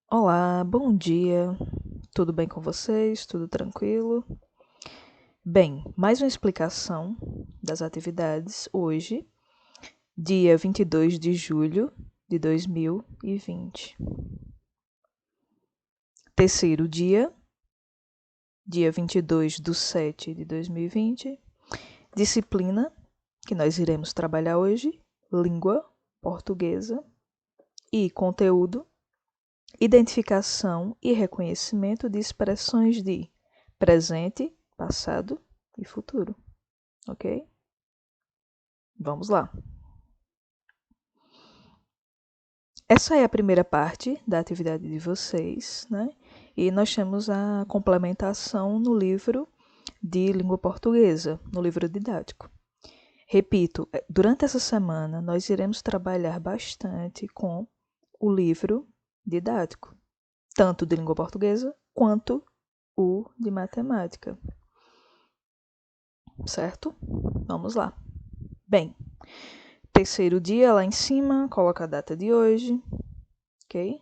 Olá, bom dia. Tudo bem com vocês? Tudo tranquilo? Bem, mais uma explicação das atividades hoje, dia 22 de julho de 2020. Terceiro dia, dia 22/7 de 2020. Disciplina que nós iremos trabalhar hoje, língua portuguesa e conteúdo, identificação e reconhecimento de expressões de presente, passado e futuro, ok? Vamos lá. Essa é a primeira parte da atividade de vocês, né? E nós temos a complementação no livro de língua portuguesa, no livro didático. Repito, durante essa semana nós iremos trabalhar bastante com o livro didático, tanto de língua portuguesa quanto o de matemática. Certo? Vamos lá. Bem, terceiro dia lá em cima, coloca a data de hoje, ok?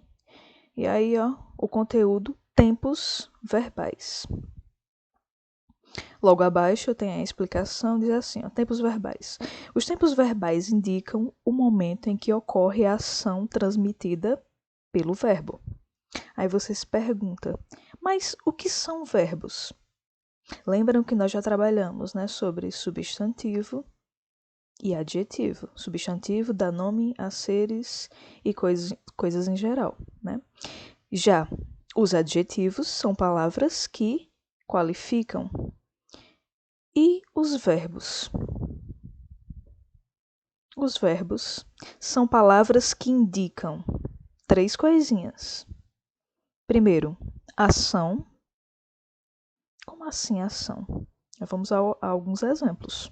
E aí, ó, o conteúdo, tempos verbais. Logo abaixo tem a explicação, diz assim, ó, tempos verbais. Os tempos verbais indicam o momento em que ocorre a ação transmitida pelo verbo. Aí você se pergunta, mas o que são verbos? Lembram que nós já trabalhamos, né, sobre substantivo e adjetivo. Substantivo dá nome a seres e coisas em geral, né? Já os adjetivos são palavras que qualificam. E os verbos? Os verbos são palavras que indicam três coisinhas. Primeiro, ação. Como assim ação? Vamos a alguns exemplos.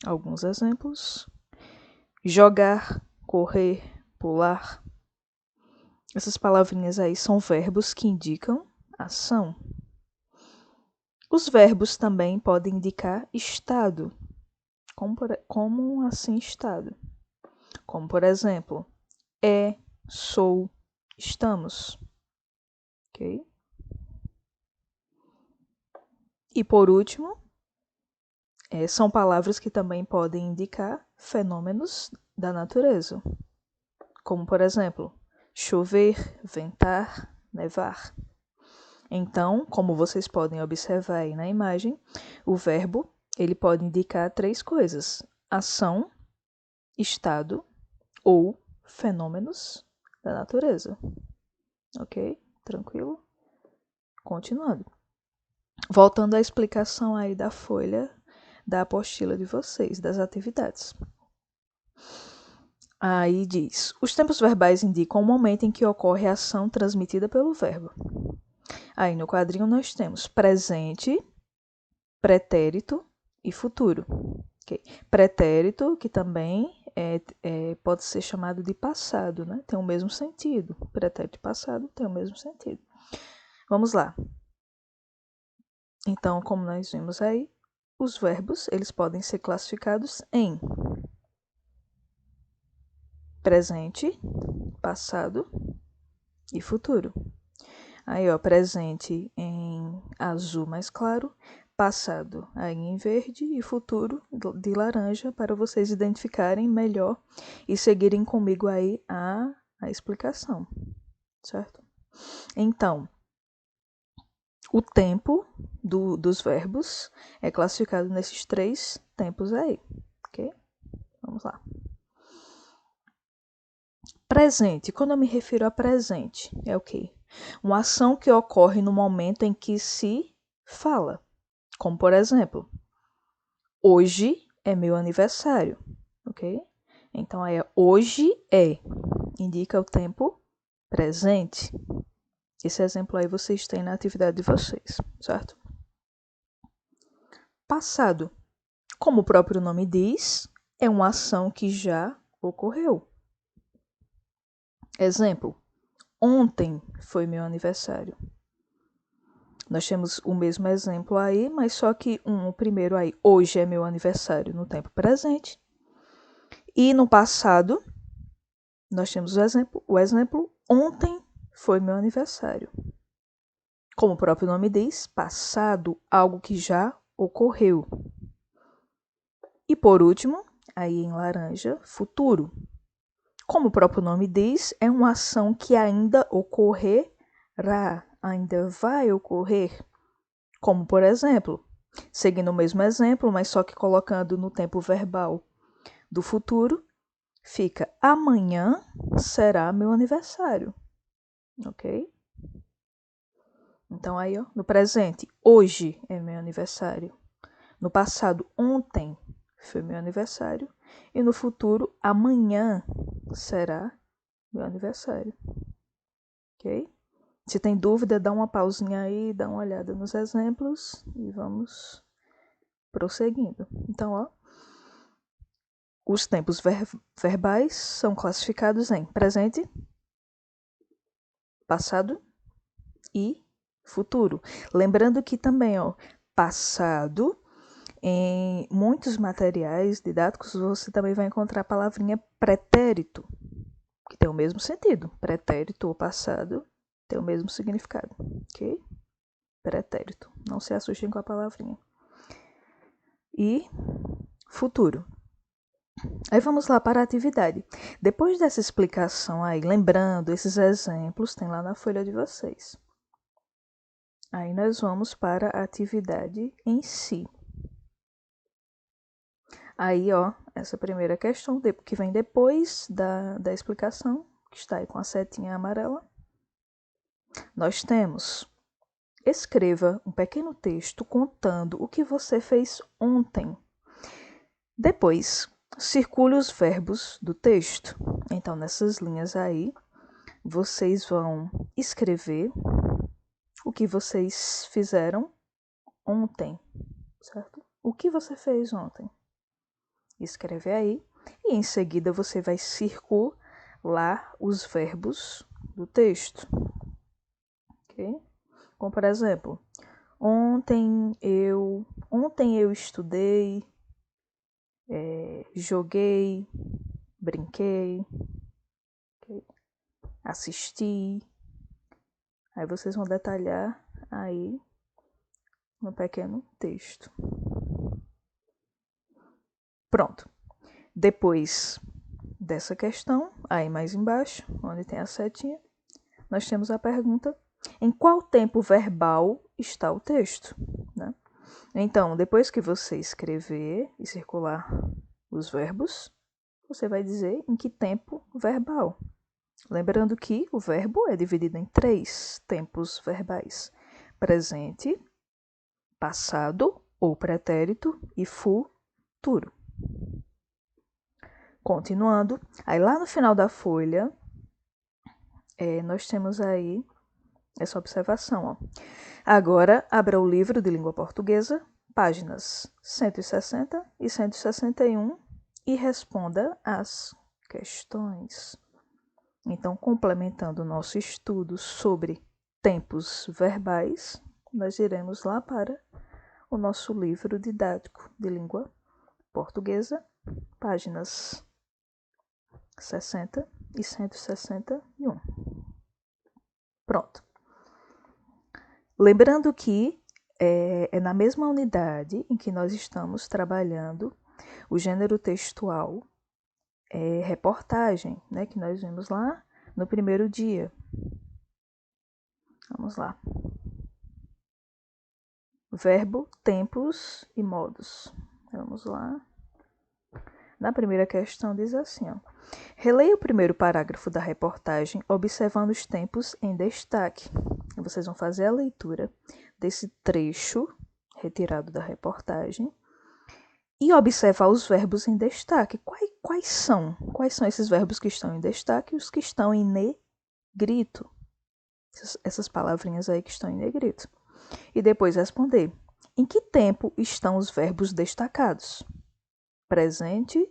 Alguns exemplos. Jogar, correr, pular. Essas palavrinhas aí são verbos que indicam ação. Os verbos também podem indicar estado. Como assim estado? Como, por exemplo, é, sou, estamos. Ok? E por último, são palavras que também podem indicar fenômenos da natureza. Como, por exemplo, chover, ventar, nevar. Então, como vocês podem observar aí na imagem, o verbo ele pode indicar três coisas: ação, estado ou fenômenos da natureza. Ok? Tranquilo? Continuando. Voltando à explicação aí da folha da apostila de vocês, das atividades. Aí diz: os tempos verbais indicam o momento em que ocorre a ação transmitida pelo verbo. Aí no quadrinho nós temos presente, pretérito e futuro. Okay. Pretérito, que também pode ser chamado de passado, né? Tem o mesmo sentido. Pretérito e passado tem o mesmo sentido. Vamos lá. Então, como nós vimos aí, os verbos eles podem ser classificados em presente, passado e futuro. Aí, ó, presente em azul mais claro, passado aí em verde e futuro de laranja, para vocês identificarem melhor e seguirem comigo aí a explicação, certo? Então, o tempo dos verbos é classificado nesses três tempos aí, ok? Vamos lá. Presente. Quando eu me refiro a presente, é o quê? Uma ação que ocorre no momento em que se fala. Como, por exemplo, hoje é meu aniversário, ok? Então, aí, hoje é, indica o tempo presente. Esse exemplo aí vocês têm na atividade de vocês, certo? Passado. Como o próprio nome diz, é uma ação que já ocorreu. Exemplo, ontem foi meu aniversário. Nós temos o mesmo exemplo aí, mas só que o primeiro aí, hoje é meu aniversário no tempo presente. E no passado, nós temos o exemplo ontem foi meu aniversário. Como o próprio nome diz, passado, algo que já ocorreu. E por último, aí em laranja, futuro. Como o próprio nome diz, é uma ação que ainda ocorrerá, ainda vai ocorrer. Como, por exemplo, seguindo o mesmo exemplo, mas só que colocando no tempo verbal do futuro, fica amanhã será meu aniversário. Ok? Então aí, ó, no presente, hoje é meu aniversário. No passado, ontem foi meu aniversário. E no futuro, amanhã será meu aniversário. Ok? Se tem dúvida, dá uma pausinha aí, dá uma olhada nos exemplos e vamos prosseguindo. Então, ó, os tempos verbais são classificados em presente, passado e futuro. Lembrando que também, ó, passado, em muitos materiais didáticos, você também vai encontrar a palavrinha pretérito, que tem o mesmo sentido. Pretérito ou passado tem o mesmo significado, ok? Pretérito. Não se assustem com a palavrinha. E futuro. Aí vamos lá para a atividade. Depois dessa explicação aí, lembrando esses exemplos, tem lá na folha de vocês. Aí nós vamos para a atividade em si. Aí, ó, essa primeira questão, que vem depois da explicação, que está aí com a setinha amarela. Nós temos: escreva um pequeno texto contando o que você fez ontem. Depois, circule os verbos do texto. Então, nessas linhas aí, vocês vão escrever o que vocês fizeram ontem, certo? O que você fez ontem? Escreve aí. E em seguida você vai circular os verbos do texto. Ok? Como, por exemplo, ontem eu estudei, joguei, brinquei, okay? Assisti. Aí vocês vão detalhar aí no pequeno texto. Pronto. Depois dessa questão, aí mais embaixo, onde tem a setinha, nós temos a pergunta: em qual tempo verbal está o texto? Né? Então, depois que você escrever e circular os verbos, você vai dizer em que tempo verbal. Lembrando que o verbo é dividido em 3 tempos verbais: presente, passado ou pretérito e futuro. Continuando, aí lá no final da folha, nós temos aí essa observação. Ó. Agora, abra o livro de língua portuguesa, páginas 160 e 161 e responda as questões. Então, complementando o nosso estudo sobre tempos verbais, nós iremos lá para o nosso livro didático de língua portuguesa, páginas 60 e 161. Pronto. Lembrando que é na mesma unidade em que nós estamos trabalhando o gênero textual, reportagem, né, que nós vimos lá no primeiro dia. Vamos lá. Verbo, tempos e modos. Vamos lá. Na primeira questão diz assim, ó: releia o primeiro parágrafo da reportagem observando os tempos em destaque. Vocês vão fazer a leitura desse trecho retirado da reportagem e observar os verbos em destaque. Quais são? Quais são esses verbos que estão em destaque e os que estão em negrito? Essas palavrinhas aí que estão em negrito. E depois responder: em que tempo estão os verbos destacados? Presente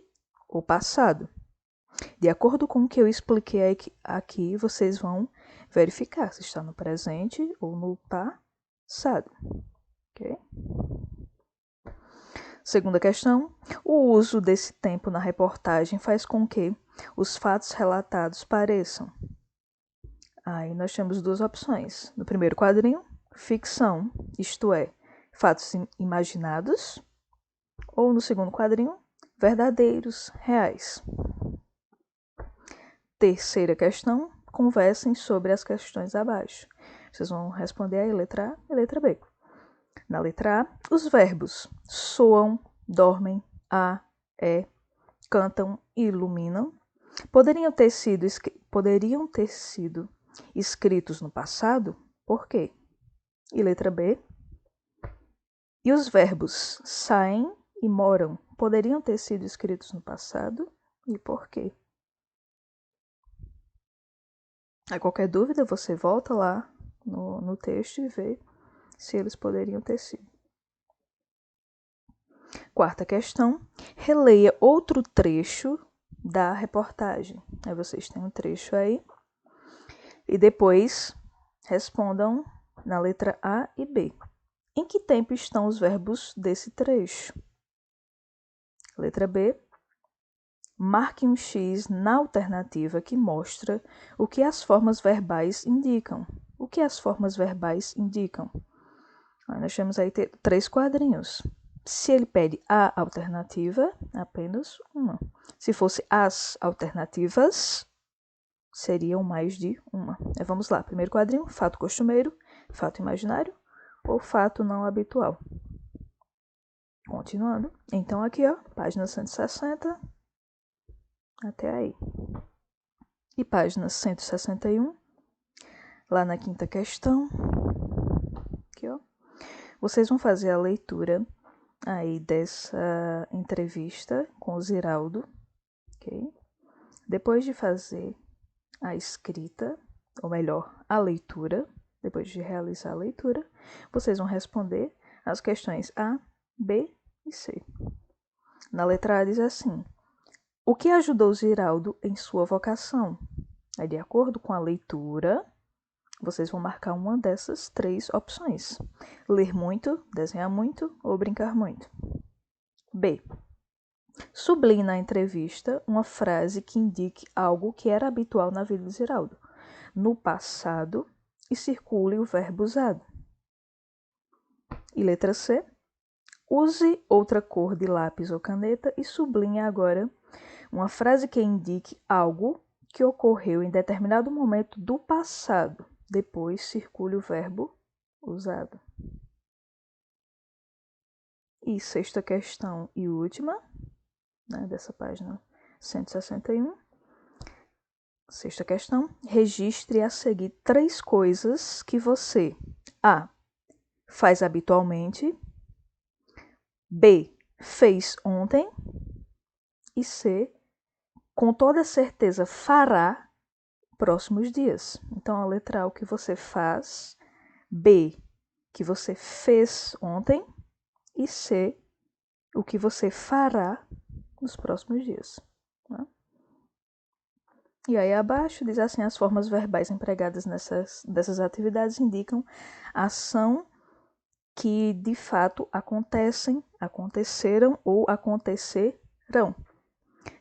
ou passado? De acordo com o que eu expliquei aqui, vocês vão verificar se está no presente ou no passado. Ok? Segunda questão: o uso desse tempo na reportagem faz com que os fatos relatados pareçam. Aí nós temos duas opções. No primeiro quadrinho, ficção, isto é, fatos imaginados. Ou no segundo quadrinho, verdadeiros, reais. Terceira questão, conversem sobre as questões abaixo. Vocês vão responder aí letra A e letra B. Na letra A, os verbos soam, dormem, é, cantam e iluminam poderiam ter sido escritos no passado. Por quê? E letra B. E os verbos saem e moram poderiam ter sido escritos no passado. E por quê? A qualquer dúvida, você volta lá no texto e vê se eles poderiam ter sido. Quarta questão. Releia outro trecho da reportagem. Aí vocês têm um trecho aí. E depois respondam na letra A e B. Em que tempo estão os verbos desse trecho? Letra B. Marque um X na alternativa que mostra o que as formas verbais indicam. O que as formas verbais indicam? Nós temos aí 3 quadrinhos. Se ele pede a alternativa, apenas uma. Se fosse as alternativas, seriam mais de uma. Vamos lá. Primeiro quadrinho, fato costumeiro, fato imaginário ou fato não habitual. Continuando. Então aqui, ó, página 160 até aí. E página 161, lá na quinta questão, aqui, ó, vocês vão fazer a leitura aí dessa entrevista com o Ziraldo, ok? Depois de fazer a escrita, ou melhor, a leitura, depois de realizar a leitura, vocês vão responder as questões A, B e C. Na letra A diz assim: o que ajudou Ziraldo em sua vocação? Aí, de acordo com a leitura, vocês vão marcar uma dessas 3 opções. Ler muito, desenhar muito ou brincar muito. B. Sublinhe na entrevista uma frase que indique algo que era habitual na vida de Ziraldo no passado e circule o verbo usado. E letra C. Use outra cor de lápis ou caneta e sublinhe agora uma frase que indique algo que ocorreu em determinado momento do passado. Depois circule o verbo usado. E sexta questão e última, né, dessa página 161. Sexta questão. Registre a seguir 3 coisas que você A. faz habitualmente, B. fez ontem e C. com toda certeza fará próximos dias. Então, a letra A, o que você faz, B, que você fez ontem e C, o que você fará nos próximos dias. Né? E aí abaixo diz assim, as formas verbais empregadas dessas atividades indicam a ação que de fato acontecem, aconteceram ou acontecerão.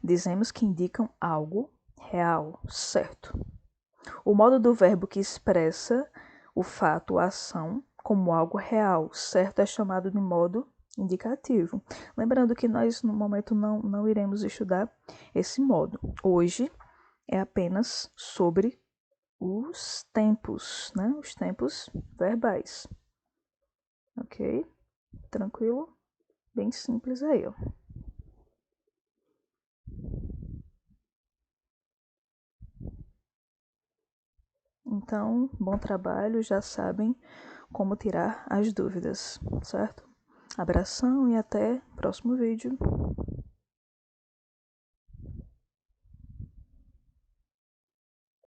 Dizemos que indicam algo real, certo? O modo do verbo que expressa o fato ou a ação como algo real, certo, é chamado de modo indicativo. Lembrando que nós, no momento, não iremos estudar esse modo. Hoje é apenas sobre os tempos, né? Os tempos verbais. Ok? Tranquilo? Bem simples aí, ó. Então, bom trabalho, já sabem como tirar as dúvidas, certo? Abração e até o próximo vídeo.